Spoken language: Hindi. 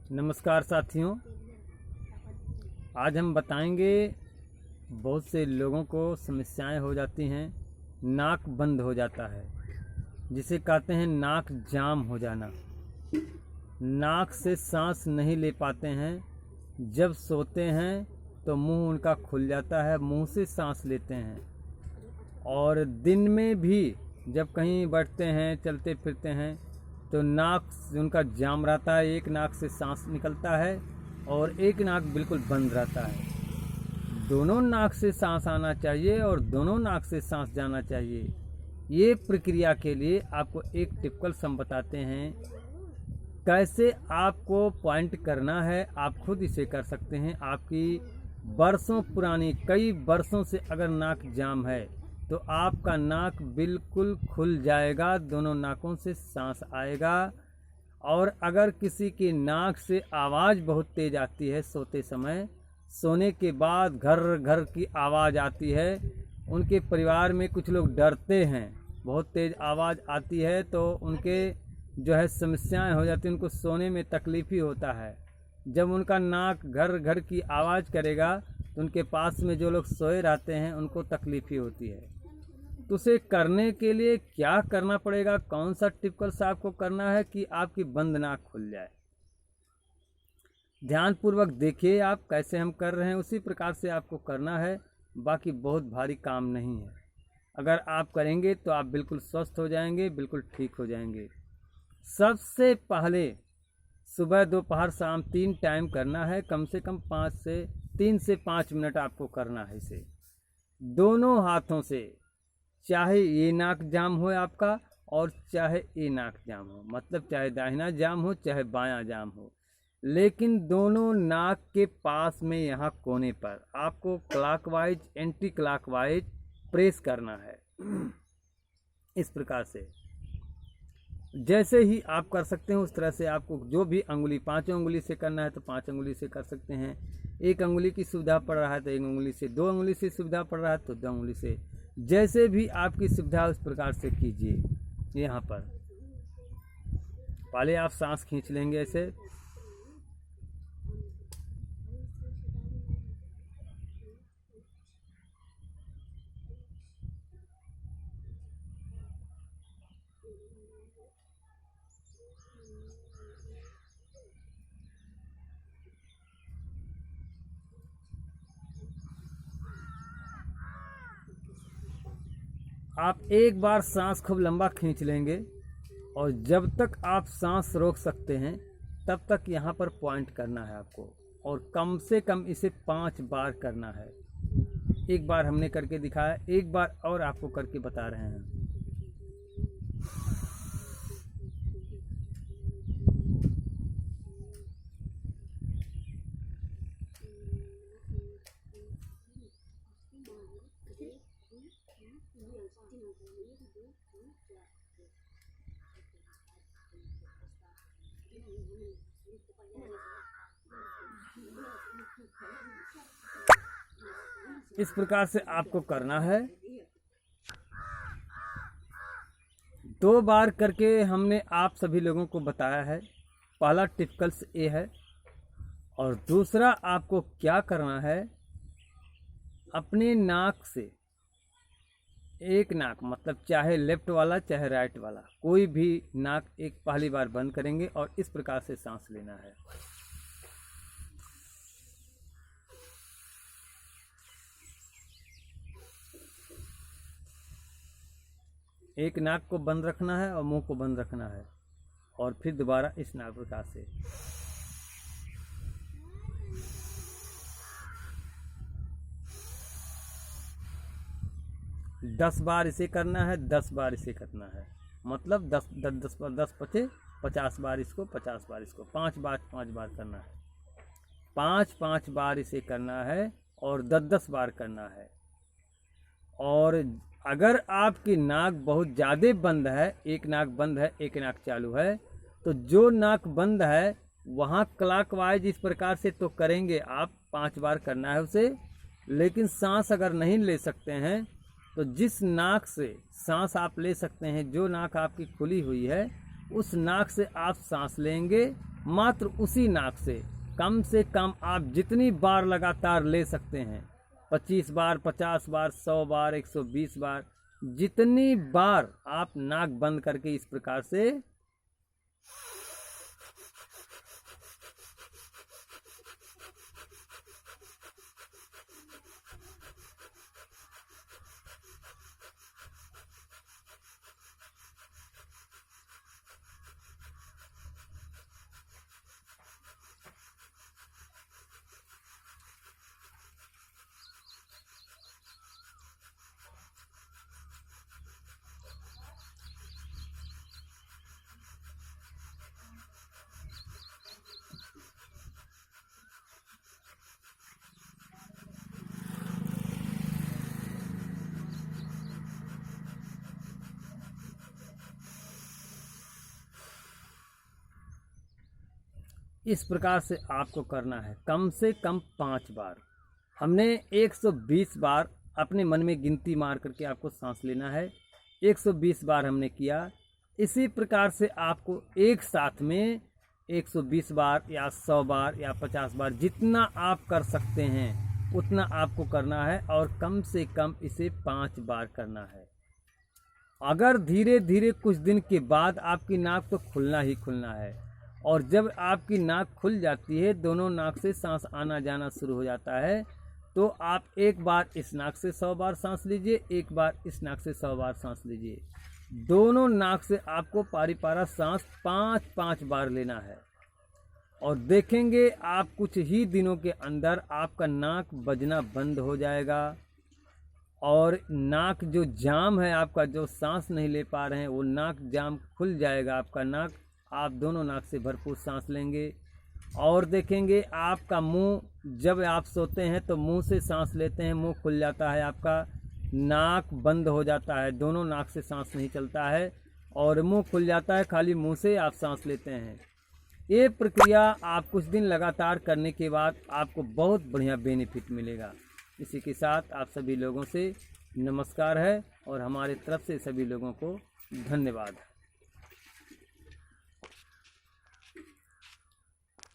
नमस्कार साथियों, आज हम बताएंगे बहुत से लोगों को समस्याएं हो जाती हैं। नाक बंद हो जाता है, जिसे कहते हैं नाक जाम हो जाना। नाक से सांस नहीं ले पाते हैं। जब सोते हैं तो मुंह उनका खुल जाता है, मुंह से सांस लेते हैं। और दिन में भी जब कहीं बैठते हैं, चलते फिरते हैं, तो नाक उनका जाम रहता है। एक नाक से सांस निकलता है और एक नाक बिल्कुल बंद रहता है। दोनों नाक से सांस आना चाहिए और दोनों नाक से सांस जाना चाहिए। ये प्रक्रिया के लिए आपको एक टिपिकल्स हम बताते हैं, कैसे आपको पॉइंट करना है। आप खुद इसे कर सकते हैं। आपकी बरसों पुरानी, कई बरसों से अगर नाक जाम है तो आपका नाक बिल्कुल खुल जाएगा, दोनों नाकों से सांस आएगा। और अगर किसी की नाक से आवाज़ बहुत तेज़ आती है सोते समय, सोने के बाद घर घर की आवाज़ आती है, उनके परिवार में कुछ लोग डरते हैं, बहुत तेज़ आवाज़ आती है तो उनके जो है समस्याएं हो जाती हैं, उनको सोने में तकलीफ़ ही होता है। जब उनका नाक घर घर की आवाज़ करेगा तो उनके पास में जो लोग सोए रहते हैं उनको तकलीफ़ ही होती है। तो उसे करने के लिए क्या करना पड़ेगा, कौन सा टिपिकल्स आपको करना है कि आपकी बंद नाक खुल जाए। ध्यानपूर्वक देखिए आप कैसे हम कर रहे हैं, उसी प्रकार से आपको करना है। बाकी बहुत भारी काम नहीं है। अगर आप करेंगे तो आप बिल्कुल स्वस्थ हो जाएंगे, बिल्कुल ठीक हो जाएंगे। सबसे पहले सुबह, दोपहर, शाम 3 टाइम करना है। कम से कम 3 से 5 मिनट आपको करना है इसे। दोनों हाथों से, चाहे ये नाक जाम हो आपका और चाहे ये नाक जाम हो, मतलब चाहे दाहिना जाम हो चाहे बायां जाम हो, लेकिन दोनों नाक के पास में यहाँ कोने पर आपको क्लॉकवाइज, एंटी क्लॉकवाइज प्रेस करना है। इस प्रकार से जैसे ही आप कर सकते हैं उस तरह से आपको जो भी अंगुली, 5 अंगुली से करना है तो 5 अंगुली से कर सकते हैं। एक अंगुली की सुविधा पड़ रहा है तो 1 अंगुली से, 2 अंगुली से सुविधा पड़ रहा है तो 2 अंगुली से, जैसे भी आपकी सुविधा उस प्रकार से कीजिए। यहाँ पर पहले आप सांस खींच लेंगे ऐसे। आप एक बार सांस खूब लंबा खींच लेंगे और जब तक आप सांस रोक सकते हैं तब तक यहाँ पर पॉइंट करना है आपको, और कम से कम इसे 5 बार करना है। एक बार हमने करके दिखाया, एक बार और आपको करके बता रहे हैं। इस प्रकार से आपको करना है। 2 बार करके हमने आप सभी लोगों को बताया है। पहला टिपिकल्स ये है, और दूसरा आपको क्या करना है, अपने नाक से, एक नाक मतलब चाहे लेफ्ट वाला चाहे राइट वाला, कोई भी नाक एक पहली बार बंद करेंगे और इस प्रकार से सांस लेना है। एक नाक को बंद रखना है और मुंह को बंद रखना है, और फिर दोबारा इस नाक प्रकार से। दस बार इसे करना है, 10 बार इसे करना है, मतलब 10 10 10 पचे 50 बार इसको, 50 बार इसको, 5 बार करना है। 5 बार इसे करना है और 10 बार करना है। और अगर आपकी नाक बहुत ज़्यादा बंद है, एक नाक बंद है एक नाक चालू है, तो जो नाक बंद है वहाँ क्लॉकवाइज इस प्रकार से तो करेंगे आप, 5 बार करना है उसे। लेकिन सांस अगर नहीं ले सकते हैं तो जिस नाक से सांस आप ले सकते हैं, जो नाक आपकी खुली हुई है, उस नाक से आप सांस लेंगे मात्र उसी नाक से कम आप जितनी बार लगातार ले सकते हैं, 25 बार, 50 बार, 100 बार, 120 बार, जितनी बार आप नाक बंद करके इस प्रकार से इस प्रकार से आपको करना है कम से कम 5 बार। हमने 120 बार अपने मन में गिनती मार करके आपको सांस लेना है, 120 बार हमने किया। इसी प्रकार से आपको एक साथ में 120 बार या 100 बार या 50 बार जितना आप कर सकते हैं उतना आपको करना है, और कम से कम इसे 5 बार करना है। अगर धीरे धीरे कुछ दिन के बाद आपकी नाक तो खुलना ही खुलना है, और जब आपकी नाक खुल जाती है, दोनों नाक से सांस आना जाना शुरू हो जाता है, तो आप एक बार इस नाक से 100 बार सांस लीजिए, एक बार इस नाक से 100 बार सांस लीजिए। दोनों नाक से आपको पारी पारा सांस 5-5 बार लेना है, और देखेंगे आप कुछ ही दिनों के अंदर आपका नाक बजना बंद हो जाएगा, और नाक जो जाम है आपका, जो सांस नहीं ले पा रहे हैं, वो नाक जाम खुल जाएगा आपका नाक। आप दोनों नाक से भरपूर सांस लेंगे, और देखेंगे आपका मुंह, जब आप सोते हैं तो मुंह से सांस लेते हैं, मुंह खुल जाता है आपका, नाक बंद हो जाता है, दोनों नाक से सांस नहीं चलता है और मुंह खुल जाता है, खाली मुंह से आप सांस लेते हैं। ये प्रक्रिया आप कुछ दिन लगातार करने के बाद आपको बहुत बढ़िया बेनिफिट मिलेगा। इसी के साथ आप सभी लोगों से नमस्कार है, और हमारे तरफ से सभी लोगों को धन्यवाद।